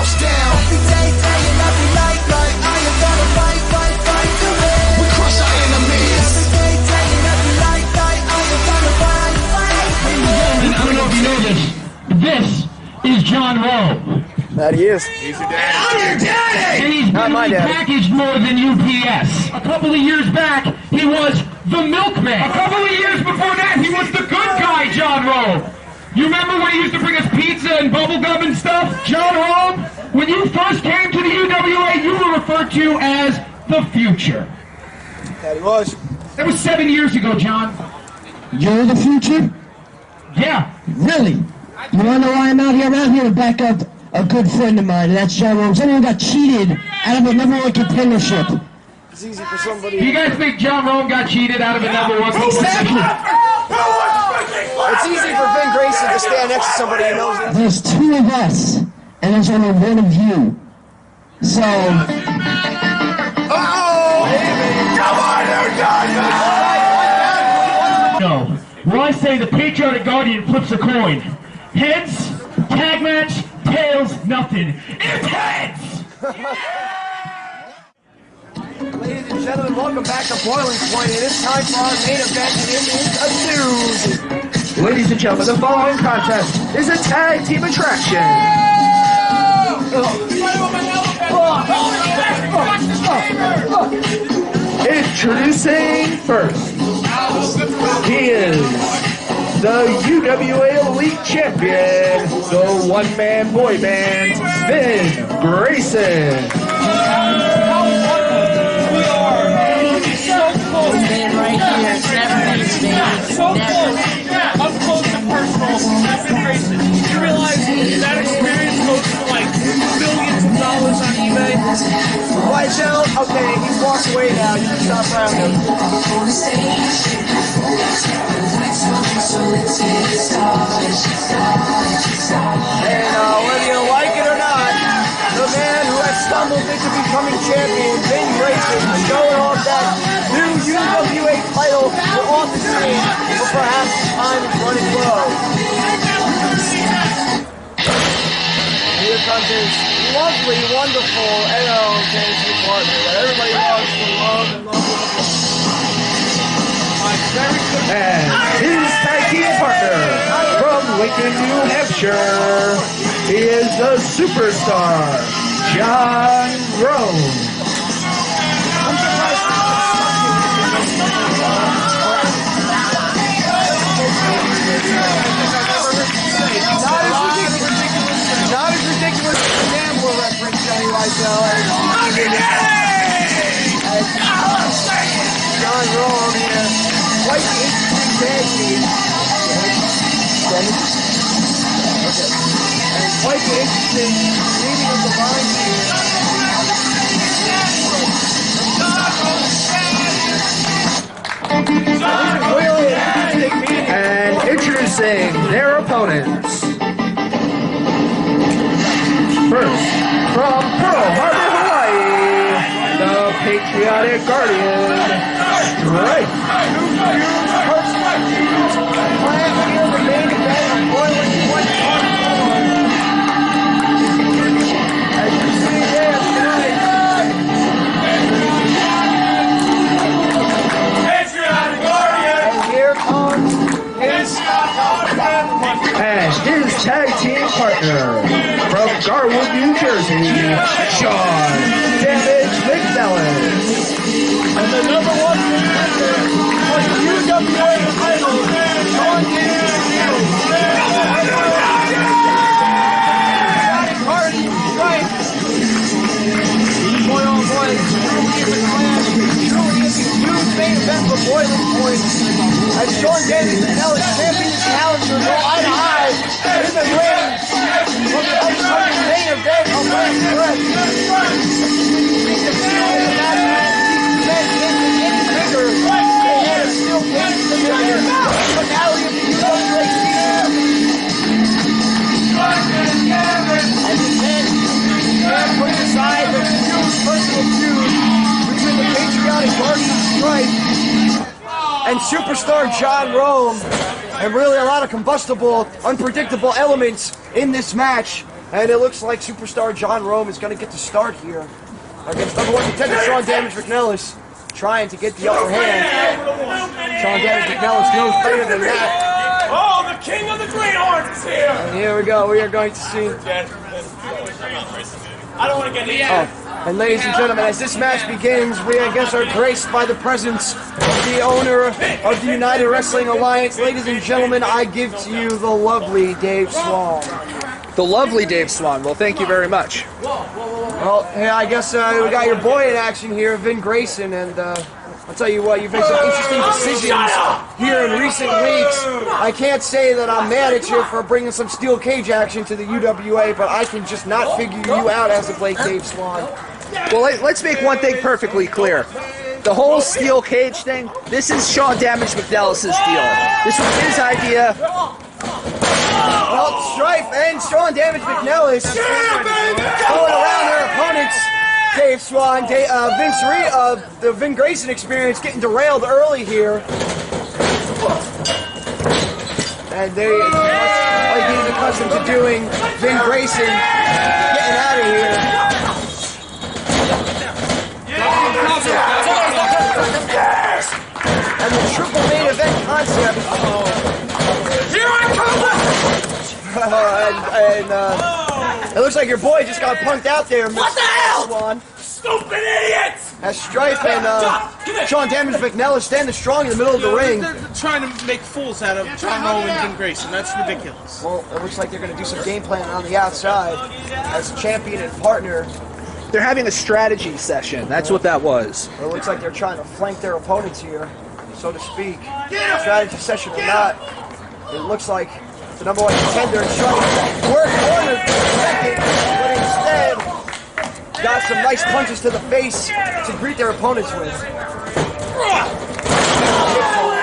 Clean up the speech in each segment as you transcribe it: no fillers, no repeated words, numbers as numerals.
house down. Every day, day and every night, I am gonna fight to win. We crush our enemies. Every day, day and every night, I am gonna fight. Ladies and gentlemen, I don't know if you know this, but this is John Rowe. That he is. He's your daddy. I'm your daddy! And he's Not my been daddy. packaged more than UPS. A couple of years back, he was the milkman. A couple of years before that, he was the good guy, John Rowe. You remember when he used to bring us pizza and bubble gum and stuff? John Rowe, when you first came to the UWA, you were referred to as the future. That he was. That was 7 years ago, John. You're the future? Yeah. Really? You wanna know why I'm out here? I'm out here to back up a good friend of mine, and that's John Rowe. Someone got cheated out of a number one contendership. It's easy for somebody. Do you guys think John Rowe got cheated out of a number one Exactly. It's easy for Ben Grayson to stand next to somebody who knows it. There's two of us, and there's only one of you. So, no. Well, I say the Patriotic Guardian flips a coin. Heads, tag match, tails, nothing. It's heads! Ladies and gentlemen, welcome back to Boiling Point. It is time for our main event, and it is a news. Ladies and gentlemen, the following contest is a tag team attraction. Introducing first, he is the UWA Elite Champion, the one-man boy band, Ben Grayson. So close, up close and personal. That's been Grayson. You realize that experience goes for like millions of dollars on eBay? Watch out. Okay, he's walked away now. You can stop around him. And whether you like it or not, the man who has stumbled into becoming champion, Ben Grayson, showing off that new UWA title for off the screen, but perhaps time is running low. Here comes his lovely, wonderful NLKC partner that everybody loves to love and love. And his tag team partner from Lincoln, New Hampshire, he is the superstar, John Rowe. Not as ridiculous as the Gambler reference, Johnny Weisel. John Rowe here. Quite the interesting tag team. Okay. And quite the interesting reading of the lines here. And introducing their opponents. First, from Pearl Harbor, Hawaii, the Patriotic Guardian, Strife. And his tag team partner from Garwood, New Jersey, Sean Damage McNelis. And the number one contender for the UWA title, Sean Boy, oh boy, it truly is a clash. It truly is a huge main event for Boiling Point. As Sean Damage McNelis champion the challenger go eye to eye in the ring from the upcoming main event of Last Breath. Finale of the UWA season. And the men put aside the huge personal feud between the Patriotic Guardian Strife and superstar John Rowe, and really a lot of combustible, unpredictable elements in this match. And it looks like superstar John Rome is going to get the start here against number 1 contender Sean Damage McNelis, trying to get the upper hand. Sean Damage McNelis knows better than that. Oh, the king of the greenhorns is here! And here we go. We are going to see. I don't want to get the And ladies and gentlemen, as this match begins, we, I guess, are graced by the presence of the owner of the United Wrestling Alliance. Ladies and gentlemen, I give to you the lovely Dave Swan. The lovely Dave Swan. Well, thank you very much. Well, hey, I guess we got your boy in action here, Vin Grayson, and I'll tell you what, you've made some interesting decisions here in recent weeks. I can't say that I'm mad at you for bringing some steel cage action to the UWA, but I can just not figure you out as of late, Dave Swan. Well, let's make one thing perfectly clear. The whole steel cage thing, this is Sean Damage McNelis' deal. This was his idea. Well, Strife and Sean Damage McNelis going around their opponents. Dave Swan, the Vin Grayson experience getting derailed early here. And they, like he's accustomed to doing, Vin Grayson getting out of here. And the triple main event concept. Here I It looks like your boy just got punked out there, Mr. What the hell? Swan. Stupid idiots! As Strife and Sean Damage McNelis standing strong in the middle of the ring. They're trying to make fools out of John Rome and Vin Grayson. That's ridiculous. Well, it looks like they're going to do some game planning on the outside as champion and partner. They're having a strategy session. That's what that was. It looks like they're trying to flank their opponents here, so to speak. Strategy session or not, it looks like the number 1 contender is trying to work corners for a second, but instead got some nice punches to the face to greet their opponents with. Well,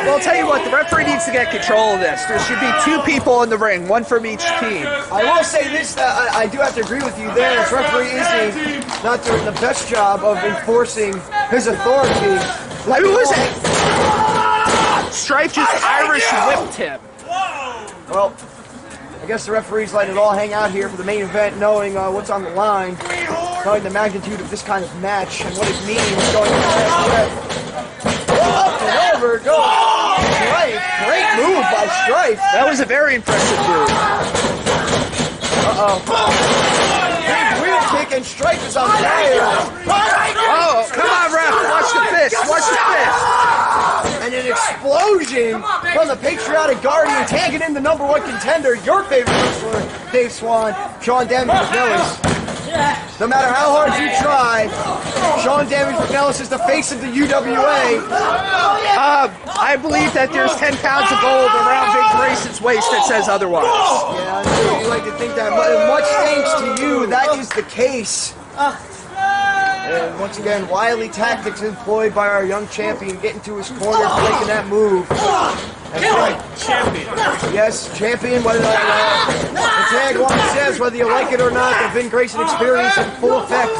I'll tell you what, the referee needs to get control of this. There should be 2 people in the ring, 1 from each team. I will say this, I do have to agree with you there. This referee is not doing the best job of enforcing his authority. Like Who was it? Strife just Irish whipped him. Well, I guess the referee's letting it all hang out here for the main event, knowing what's on the line, knowing the magnitude of this kind of match and what it means going into the next up and over goes Strife. Great move by Strife. That was a very impressive move. Big wheel kick and Strife is on fire. Oh, come on, ref. Watch the fist. Watch the fist. And an explosion from the Patriotic Guardian, tagging in the number 1 contender, your favorite wrestler, Dave Swan, Sean Damage McNelis. No matter how hard you try, Sean Damage McNelis is the face of the UWA. I believe that there's 10 pounds of gold around Vin Grayson's waist that says otherwise. Yeah, I know you like to think that, but much thanks to you, that is the case. And once again, wily tactics employed by our young champion, getting to his corner, making that move. Champion. Yes, champion, whether the tagline says, whether you like it or not, the Vin Grayson experience in full effect.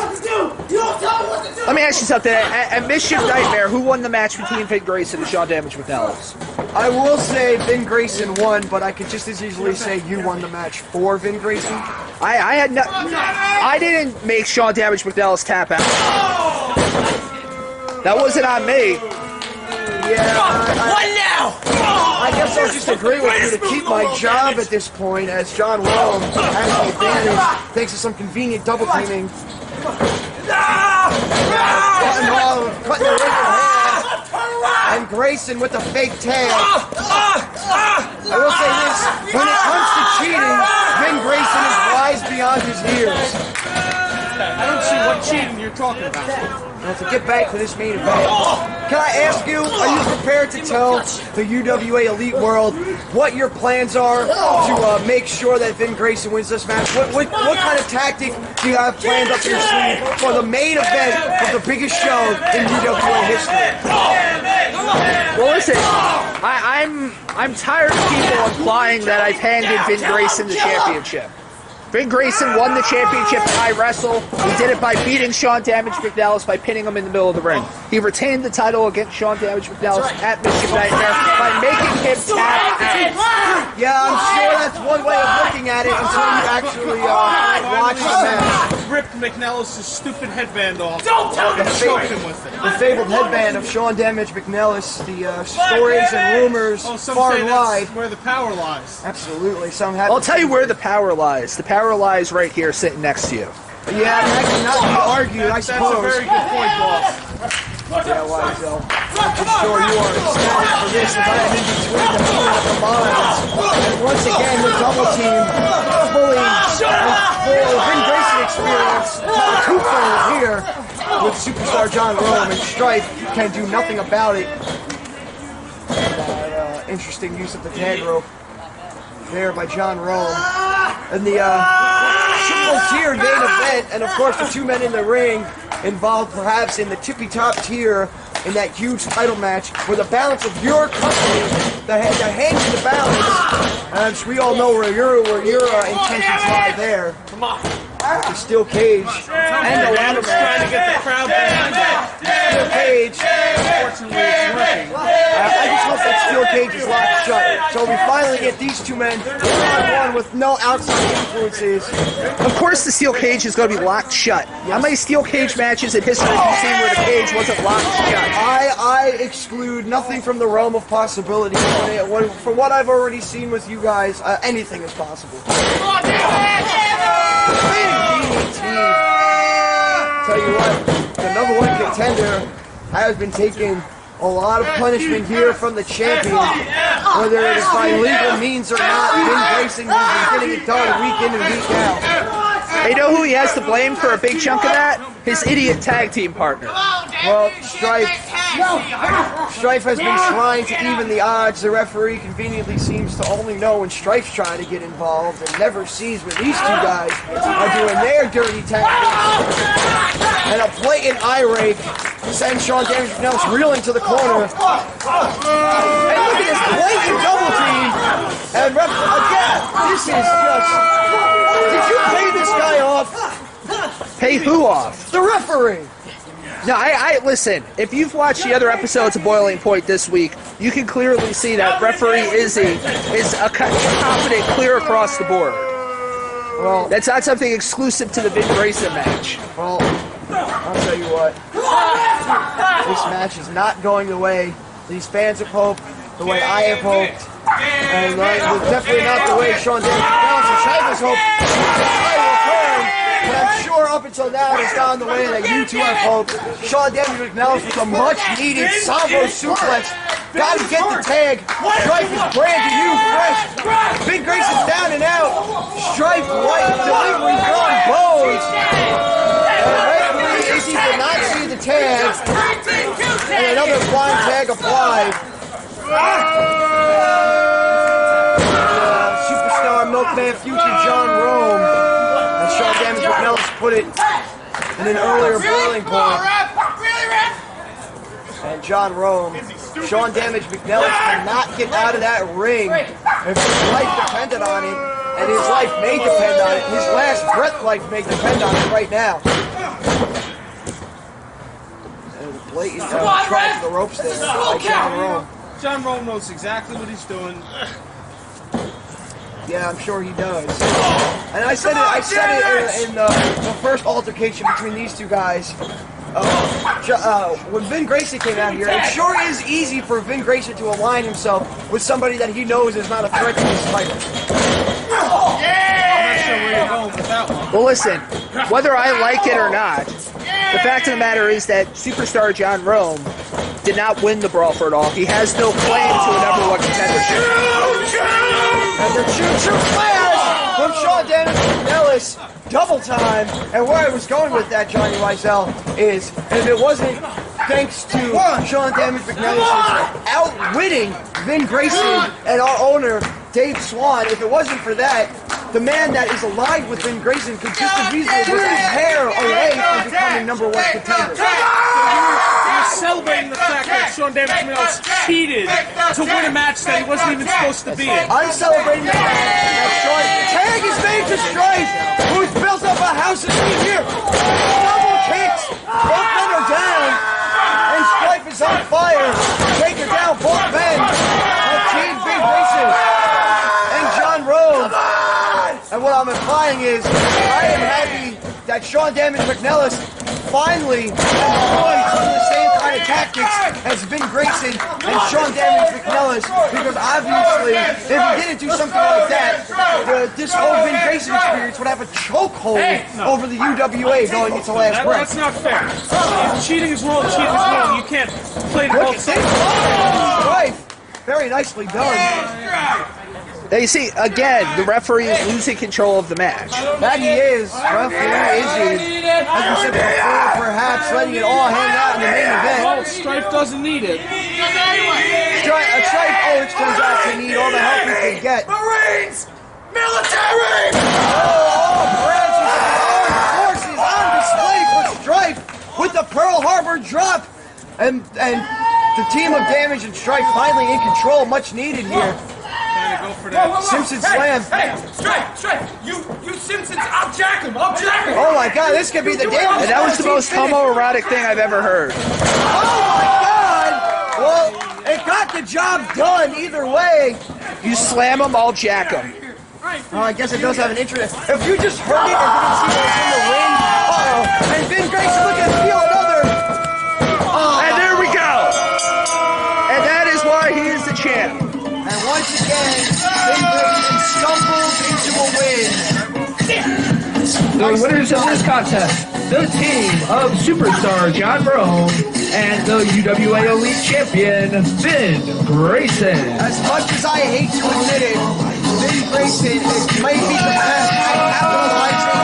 Let me ask you something. At Mischief Nightmare, who won the match between Vin Grayson and Sean Damage McNelis? I will say Vin Grayson won, but I could just as easily say you won the match for Vin Grayson. I didn't make Sean Damage McNelis tap out. That wasn't on me. Yeah, What now? I guess I'll just agree with you to keep my job at this point, as John Rome has the advantage thanks to some convenient double teaming. Cutting the ring in half. And Grayson with the fake tag. I will say this, when it comes to cheating, Vin Grayson is wise beyond his years. I don't see what cheating you're talking about. Now to get back to this main event, can I ask you, are you prepared to tell the UWA Elite World what your plans are to make sure that Vin Grayson wins this match? What kind of tactic do you have planned up your sleeve for the main event of the biggest show in UWA history? Well, listen, I'm tired of people implying that I've handed Vin Grayson the championship. Vin Grayson won the championship in I Wrestle. He did it by beating Sean Damage McNelis by pinning him in the middle of the ring. He retained the title against Sean Damage McNelis at Michigan Nightmare by making him tap out. Yeah, I'm sure that's one way of looking at it until you actually watch the match. Ripped McNelis' stupid headband off. Don't tell me and the choked truth. him with it. The fabled headband of Sean Damage McNelis, the stories and rumors Oh, some far say and that's wide. where the power lies. Absolutely, some have. I'll tell you where the power lies. The power lies right here sitting next to you. Yeah, that cannot be argued, I That's a suppose. very good point, boss. Yeah, why so? I'm sure you are ecstatic for this as I am in between the meeting of the minds. And once again, the double team fully full Vin Grayson experience, twofold here with superstar John Rome, and Strife can do nothing about it. That interesting use of the tag rope there by John Rome. And the triple tier main event, and of course the two men in the ring involved perhaps in the tippy top tier in that huge title match where the balance of your company, the hangs in the balance, as we all know where your intentions lie there. Come on. The steel cage and the ladder Trying to match. get the crowd behind it. Steel cage. Unfortunately, it's working. I just hope that steel cage is locked shut. So we finally get these two men one with no outside influences. Of course the steel cage is going to be locked shut. How many steel cage matches in history have you seen where the cage wasn't locked shut? I exclude nothing from the realm of possibility. From what I've already seen with you guys, anything is possible. Tell you what, the number one contender has been taking a lot of punishment here from the champion. Whether it is by legal means or not, Vin Grayson has been getting it done week in and week out. You know who he has to blame for a big chunk of that? His idiot tag team partner. Well, Strife has been trying to even the odds. The referee conveniently seems to only know when Strife's trying to get involved and never sees when these two guys are doing their dirty tactics. And a blatant eye rake sends Sean Damage McNelis reeling to the corner. And look at this blatant double team. And again, this is just... Did you pay this guy off? Pay who off? The referee. No, I listen. If you've watched the other episodes of Boiling Point this week, you can clearly see that referee is confident clear across the board. Well, That's not something exclusive to the Vin Grayson match. well, I'll tell you what. This match is not going the way these fans have hoped, the way I have hoped, and definitely not the way Sean Damage McNelis and Strife has hoped. I will return, but I'm sure up until now it's gone the way that you two have hoped. Sean Damage McNelis with a much-needed salvo suplex. Gotta get the tag. Strife is brand new, fresh. Vin Grayson's down and out. Strife white, delivery on bones. And the referee is he did not see the tag. And another blind tag applied. Superstar Milkman future John Rome, as Sean Damage McNelis put it in an earlier Boiling Point. And John Rome, Sean Damage McNelis cannot get out of that ring if his life depended on it, and his life may depend on it. His last breath life may depend on it right now. And a blatant try to the ropes there by John Rome. John Rome knows exactly what he's doing. Yeah, I'm sure he does. And I said it in the first altercation between these two guys. When Vin Grayson came out here, it sure is easy for Vin Grayson to align himself with somebody that he knows is not a threat to his title. I'm not sure where you're going with that one. Well, listen, whether I like it or not, the fact of the matter is that superstar John Rome did not win the brawl for it all. He has no claim to a number one contendership. And the choo-choo flash from Sean Damage McNelis, double time. And where I was going with that, Johnny Weisel, is if it wasn't thanks to Sean Damage McNelis' outwitting Vin Grayson and our owner, Dave Swan, if it wasn't for that, the man that is alive with Vin Grayson could just as easily was a hair away from becoming number one contender. You're celebrating the fact that Sean Davis McNelis cheated to win a match that he wasn't even supposed to be in. I'm celebrating the fact that Sean tag is made to Strife, who's built up a house of steam here. Double kicks, both men are down, and Strife is on fire. Take her down, both men. Team Big Grayson and John Rhodes. And what I'm implying is, I am happy that Sean Damage McNelis finally employed some of the same kind of tactics as Ben Grayson and Sean Damage McNelis, because obviously, if he didn't do something like that, this whole Ben Grayson experience would have a chokehold over the UWA going into last breath. That's not fair. If cheating is wrong, cheating is wrong. You can't play the both sides. Right. Very nicely done. Now you see, again, the referee is losing control of the match. That he is. Referee is he. As we said before, perhaps letting it all hang out in the main event. Well, Strife doesn't need it. Strife always turns out to need all the help he can get. Marines! Military! All branches of the armed forces on display for Strife with the Pearl Harbor drop. And the team of Damage and Strife finally in control, much needed here. Go for that. Simpson slam. Hey, Strife! You Simpsons, I'll jack him! Oh my god, this could be the Damage. And that was the most homoerotic thing I've ever heard. Oh my god! Well, it got the job done either way. You slam them, I'll jack them. Oh, I guess it does have an interest. If you just heard it and didn't see what was in the ring, uh-oh. And Ben Grayson looking to steal another. And there we go. And that is why he is the champ. And once again, Ben Grayson stumbles into a win. The winners of this contest, the team of superstar John Rome and the UWA Elite Champion, Ben Grayson. As much as I hate to admit it, Ben Grayson is maybe the best at capitalizing